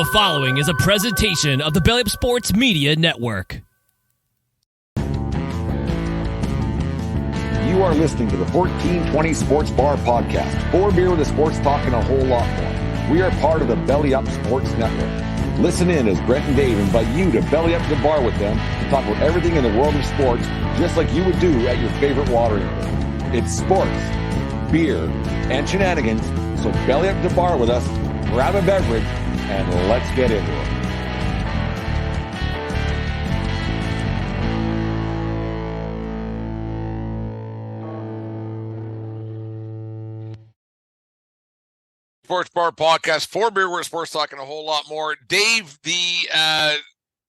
The following is a presentation of the Belly Up Sports Media Network. You are listening to the 1420 Sports Bar Podcast. 4 beer with a sports talk and a whole lot more. We are part of the Belly Up Sports Network. Listen in as Brent and Dave invite you to belly up to the bar with them to talk about everything in the world of sports, just like you would do at your favorite watering hole. It's sports, beer, and shenanigans, so belly up to the bar with us, grab a beverage, and let's get into it. Sports Bar Podcast, 4 beer with sports talking a whole lot more. Dave, the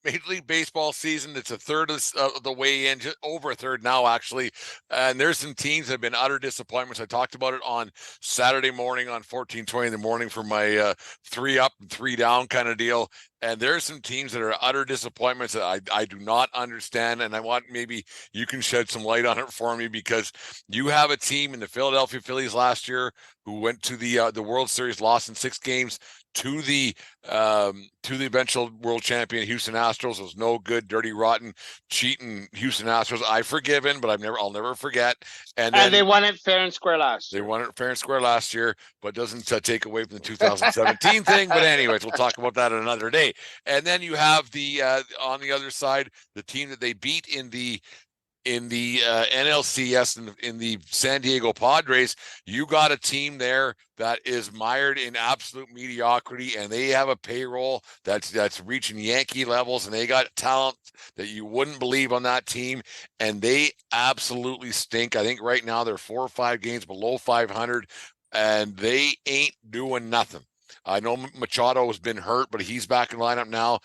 Major League Baseball season, it's a third of the way in, just over a third now, actually. And there's some teams that have been utter disappointments. I talked about it on Saturday morning on 1420 in the morning for my 3 up and 3 down kind of deal. And there's some teams that are utter disappointments that I do not understand. And I want maybe you can shed some light on it for me, because you have a team in the Philadelphia Phillies last year who went to the World Series, lost in 6 games to the eventual world champion Houston Astros. It was no good, dirty, rotten, cheating Houston Astros. I've forgiven, but I'll never forget. And then they won it fair and square last year. They won it fair and square last year, but doesn't take away from the 2017 thing. But anyways, we'll talk about that another day. And then you have the on the other side, the team that they beat in the NLCS in the San Diego Padres. You got a team there that is mired in absolute mediocrity, and they have a payroll that's reaching Yankee levels, and they got talent that you wouldn't believe on that team, and they absolutely stink. I think right now they're 4 or 5 games below 500, and they ain't doing nothing. I know Machado has been hurt, but he's back in the lineup now.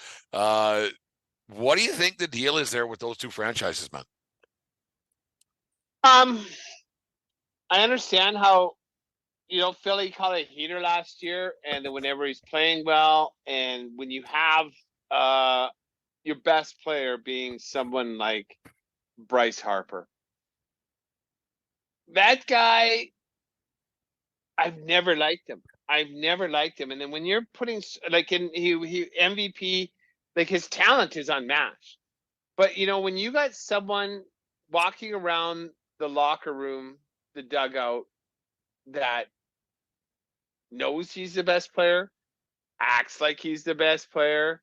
What do you think the deal is there with those 2 franchises, man? I understand how, Philly caught a heater last year, and then whenever he's playing well, and when you have your best player being someone like Bryce Harper, that guy, I've never liked him. And then when you're putting he MVP, like, his talent is unmatched. But when you got someone walking around the locker room, the dugout, that knows he's the best player, acts like he's the best player,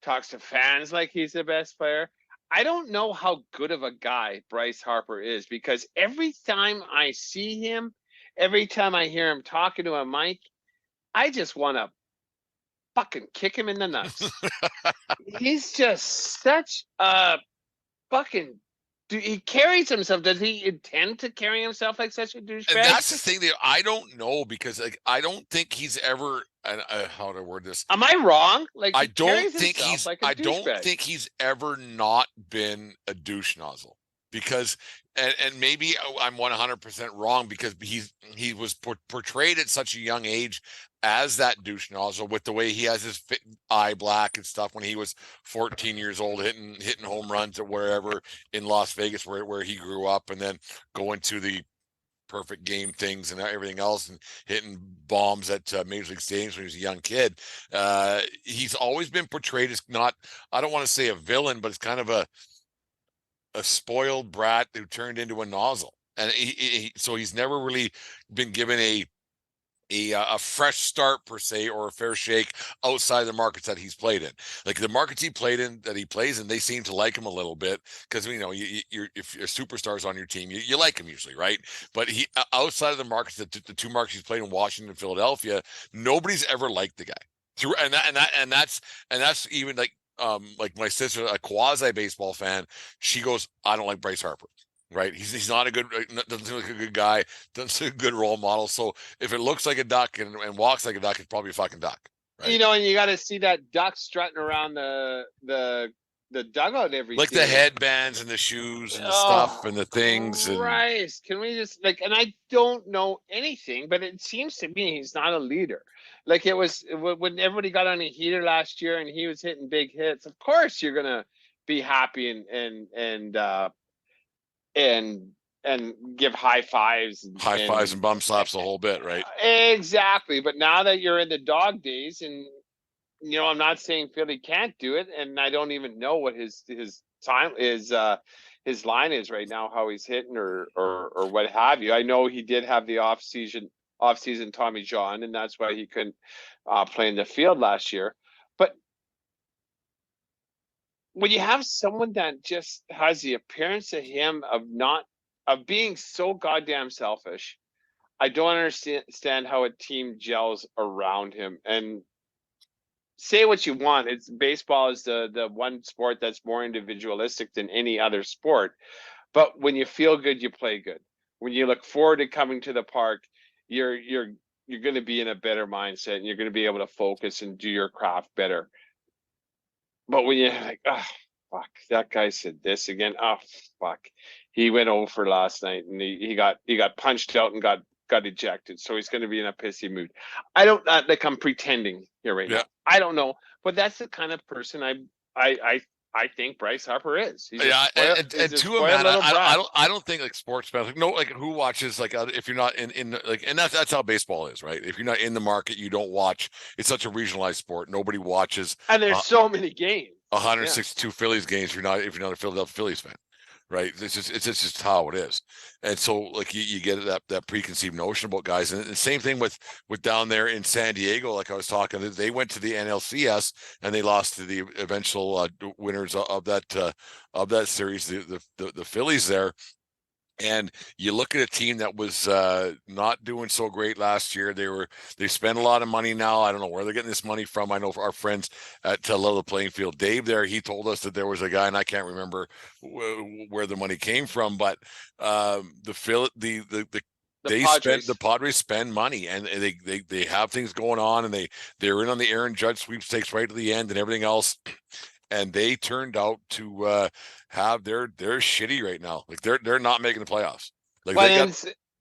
talks to fans like he's the best player. I don't know how good of a guy Bryce Harper is, because every time I see him, every time I hear him talking to a mic, I just want to fucking kick him in the nuts. He's just such a fucking... he carries himself. Does he intend to carry himself like such a douchebag? And that's the thing that I don't know, because I don't think he's ever. How to word this? Am I wrong? I don't think he's ever not been a douche nozzle, because and maybe I'm 100% wrong, because he was portrayed at such a young age as that douche nozzle, with the way he has his eye black and stuff when he was 14 years old, hitting home runs or wherever in Las Vegas where he grew up, and then going to the perfect game things and everything else, and hitting bombs at Major League Stadiums when he was a young kid. He's always been portrayed as not, I don't want to say a villain, but it's kind of a spoiled brat who turned into a nozzle. And so he's never really been given a fresh start per se, or a fair shake outside the markets that he's played in. Like the markets he plays in, they seem to like him a little bit, because if your superstar's on your team, you like him usually, right? But he outside of the markets, the 2 markets he's played in, Washington and Philadelphia, nobody's ever liked the guy. And that's even like my sister, a quasi baseball fan, she goes, I don't like Bryce Harper. Right, he's not a good, doesn't seem like a good guy, doesn't seem like a good role model. So if it looks like a duck and walks like a duck, it's probably a fucking duck. Right? And you got to see that duck strutting around the dugout every like day. The headbands and the shoes and the stuff and the things. Christ, can we just and I don't know anything, but it seems to me he's not a leader. Like it was when everybody got on a heater last year and he was hitting big hits. Of course, you're gonna be happy and give high fives and bum slaps the whole bit, right? Exactly. But now that you're in the dog days and I'm not saying Philly can't do it, and I don't even know what his time is. His line is right now, how he's hitting or what have you. I know he did have the off season Tommy John, and that's why he couldn't play in the field last year. But when you have someone that just has the appearance of him of being so goddamn selfish, I don't understand how a team gels around him. And say what you want, baseball is the one sport that's more individualistic than any other sport. But when you feel good, you play good. When you look forward to coming to the park, you're going to be in a better mindset, and you're going to be able to focus and do your craft better. But when you're like, oh, fuck, that guy said this again. Oh, fuck, he went over last night, and he got punched out and got ejected. So he's going to be in a pissy mood. I don't like I'm pretending here right now. I don't know, but that's the kind of person I think Bryce Harper is. He's and to a man, I don't think like sports fans, like, no, like who watches, like if you're not in like, and that's how baseball is, right? If you're not in the market, you don't watch. It's such a regionalized sport. Nobody watches. And there's so many games. 162 Phillies games. If you're not a Philadelphia Phillies fan, right? It's just how it is. And so like you get that preconceived notion about guys. And the same thing with down there in San Diego, like I was talking, they went to the NLCS and they lost to the eventual winners of that series, the Phillies there. And you look at a team that was not doing so great last year. They spent a lot of money now. I don't know where they're getting this money from. I know for our friends at Level Playing Field, Dave there, he told us that there was a guy, and I can't remember where the money came from, but the Padres spend money, and they have things going on, and they're in on the Aaron Judge sweepstakes right to the end and everything else. And they turned out to have they're shitty right now. Like they're not making the playoffs. Like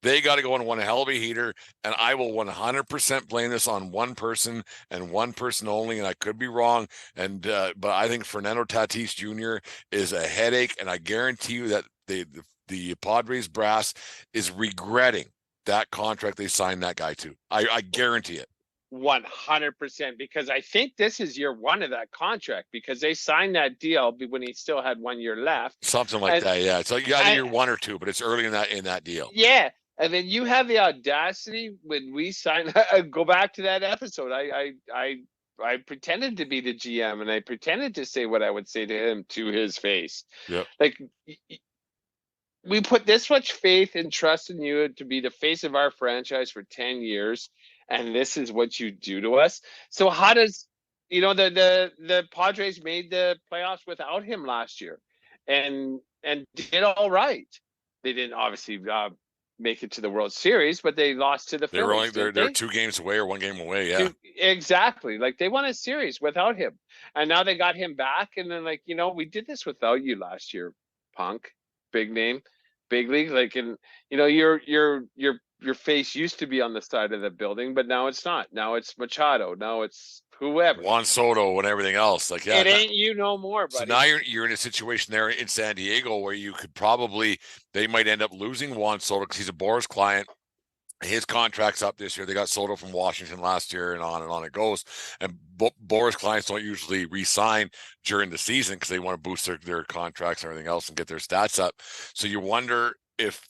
they got to go on one hell of a heater. And I will 100% blame this on one person and one person only. And I could be wrong. And but I think Fernando Tatis Jr. is a headache. And I guarantee you that the Padres brass is regretting that contract they signed that guy to. I guarantee it. 100%, because I think this is year one of that contract, because they signed that deal when he still had 1 year left. Something like that, yeah. So you got year 1 or 2, but it's early in that deal. Yeah. And then you have the audacity when we signed, go back to that episode. I pretended to be the GM, and I pretended to say what I would say to him to his face. Yep. Like, we put this much faith and trust in you to be the face of our franchise for 10 years. And this is what you do to us. So how does, the Padres made the playoffs without him last year, and did all right. They didn't obviously make it to the World Series, but they lost to the Phillies. They're 2 games away or 1 game away. Yeah, exactly. Like they won a series without him, and now they got him back. And then we did this without you last year, punk, big name, big league. Like, and your face used to be on the side of the building, but now it's not. Now it's Machado. Now it's whoever. Juan Soto and everything else. Like, yeah, it ain't no more, buddy. So now you're in a situation there in San Diego where you could they might end up losing Juan Soto because he's a Boras client. His contract's up this year. They got Soto from Washington last year, and on it goes. And Boras clients don't usually re-sign during the season because they want to boost their contracts and everything else and get their stats up. So you wonder if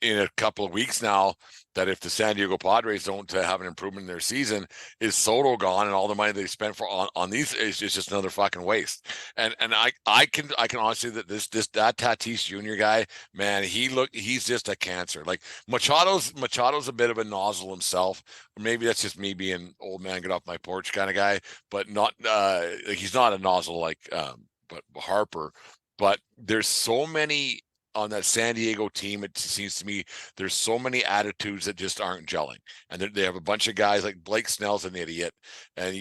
in a couple of weeks now, that if the San Diego Padres don't have an improvement in their season, is Soto gone, and all the money they spent on these is just another fucking waste. And I can honestly that that Tatis Jr. guy, man, he's just a cancer. Like Machado's a bit of a nozzle himself. Maybe that's just me being old man get off my porch kind of guy, but not he's not a nozzle like but Harper. But there's so many on that San Diego team, it seems to me there's so many attitudes that just aren't gelling, and they have a bunch of guys like Blake Snell's an idiot, and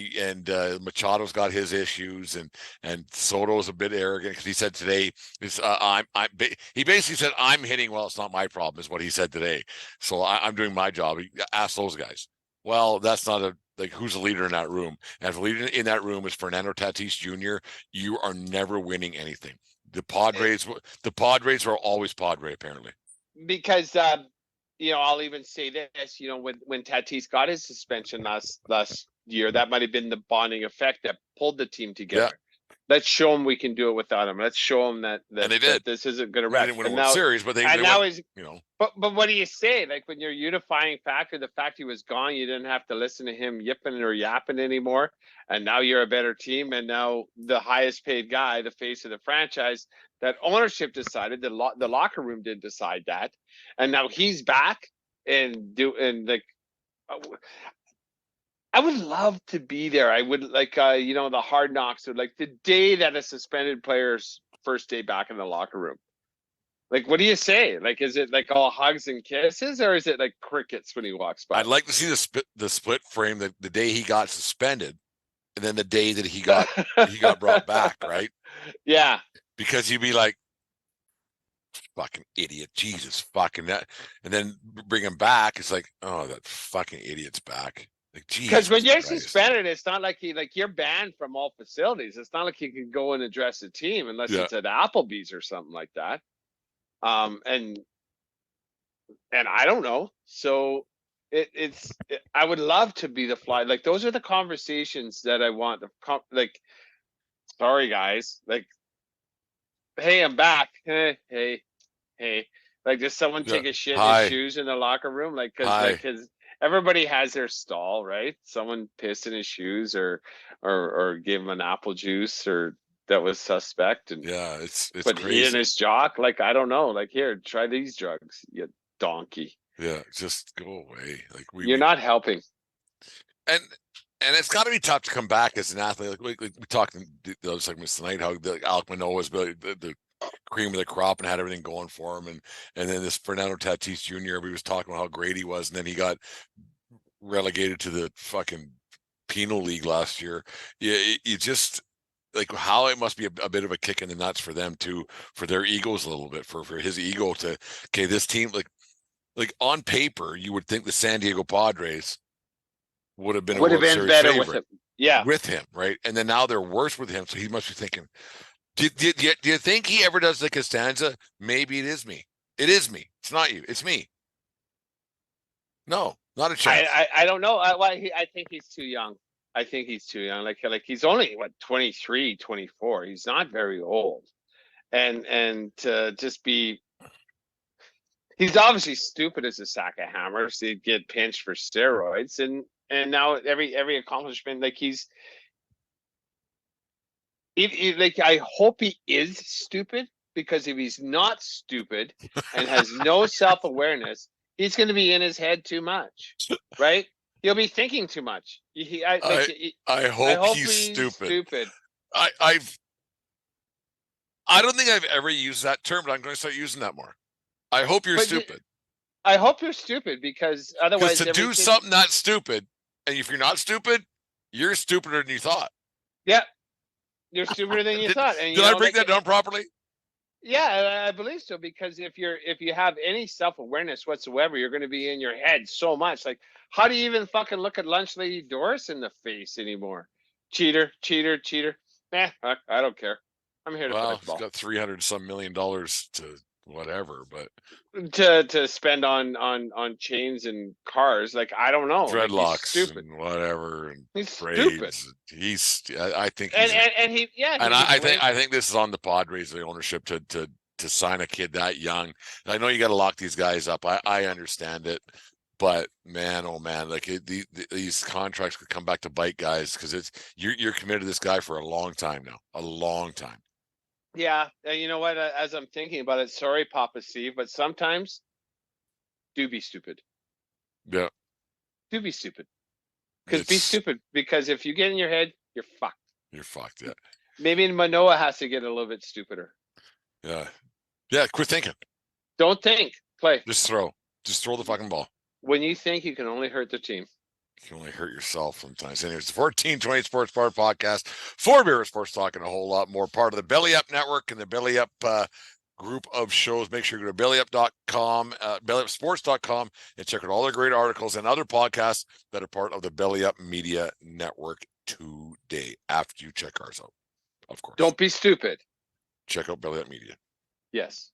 Machado's got his issues, and Soto's a bit arrogant because he said today he basically said I'm hitting well, it's not my problem is what he said today, so I'm doing my job. Ask those guys. Well, that's not who's the leader in that room? And if the leader in that room is Fernando Tatis Jr., you are never winning anything. The Padres are always Padre, apparently. Because I'll even say this, when Tatis got his suspension last year. That might have been the bonding effect that pulled the team together. Yeah. Let's show them we can do it without him. Let's show them that And they did. that this isn't going to They wreck. didn't win a And World now, Series, but they now went, is, you know. But what do you say? Like, when your unifying factor, the fact he was gone, you didn't have to listen to him yipping or yapping anymore. And now you're a better team. And now the highest paid guy, the face of the franchise, that ownership decided, the locker room didn't decide that. And now he's back like, I would love to be there. I would like, the Hard Knocks, or like the day that a suspended player's first day back in the locker room. Like, what do you say? Like, is it like all hugs and kisses, or is it like crickets when he walks by? I'd like to see the split frame, the day he got suspended, and then the day that he got brought back, right? Yeah. Because you'd be like, fucking idiot, Jesus fucking that, and then bring him back. It's like, oh, that fucking idiot's back. Like, because when you're suspended, it's not like you're banned from all facilities. It's not like you can go and address a team unless it's at Applebee's or something like that. And I don't know. So I would love to be the fly. Like, those are the conversations that I want. Like, sorry guys. Like, hey, I'm back. Hey. Like, does someone take a shit in his shoes in the locker room? Like, because everybody has their stall, right? Someone pissed in his shoes or gave him an apple juice, or that was suspect. And it's but crazy. He in his jock, like, I don't know. Like, here, try these drugs, you donkey. Yeah, just go away. Like, you're not helping. And it's got to be tough to come back as an athlete. Like we talked in the other segments tonight, how Alek Manoah was the cream of the crop and had everything going for him, and then this Fernando Tatis Jr. Everybody was talking about how great he was, and then he got relegated to the fucking penal league last year. You just, like, how it must be a bit of a kick in the nuts for them too, for their egos a little bit, for his ego to, okay, this team, like on paper, you would think the San Diego Padres would have been better with him. Yeah, with him, right? And then now they're worse with him, so he must be thinking, do you think he ever does the Costanza? Maybe it is me. It is me. It's not you. It's me. No, not a chance. I don't know. I think he's too young. I think he's too young. Like he's only 23, 24. He's not very old. And to just be, he's obviously stupid as a sack of hammers. He'd get pinched for steroids, and now every accomplishment, like like, I hope he is stupid, because if he's not stupid and has no self-awareness, he's going to be in his head too much, right? He'll be thinking too much. I hope he's stupid. I don't think I've ever used that term, but I'm going to start using that more. I hope you're stupid. I hope you're stupid, because otherwise, to do something not stupid, and if you're not stupid, you're stupider than you thought. Yeah, you're stupider than you thought. And did I break that down properly? Yeah, I believe so, because if you have any self-awareness whatsoever, you're going to be in your head so much. Like, how do you even fucking look at Lunch Lady Doris in the face anymore? Cheater. Nah, I don't care. I'm here to play ball. He's got $300-some million to whatever, but to spend on chains and cars. Like, I don't know. Dreadlocks, like, stupid. And whatever, and he's stupid. I think I think this is on the Padres, the ownership, to sign a kid that young. I know you got to lock these guys up. I understand it, but man, oh man, like these contracts could come back to bite guys, because you're committed to this guy for a long time now, a long time. Yeah, and you know what? As I'm thinking about it, sorry, Papa Steve, but sometimes do be stupid. Yeah, do be stupid. Because be stupid. Because if you get in your head, you're fucked. You're fucked. Yeah. Maybe Manoah has to get a little bit stupider. Yeah. Yeah. Quit thinking. Don't think. Play. Just throw. Just throw the fucking ball. When you think, you can only hurt the team. You can only hurt yourself sometimes. Anyways, the 1420 Sports Bar Podcast, for beer, sports talk, and a whole lot more. Part of the Belly Up Network and the Belly Up group of shows. Make sure you go to bellyup.com, bellyupsports.com, and check out all the great articles and other podcasts that are part of the Belly Up Media Network today. After you check ours out, of course. Don't be stupid. Check out Belly Up Media. Yes.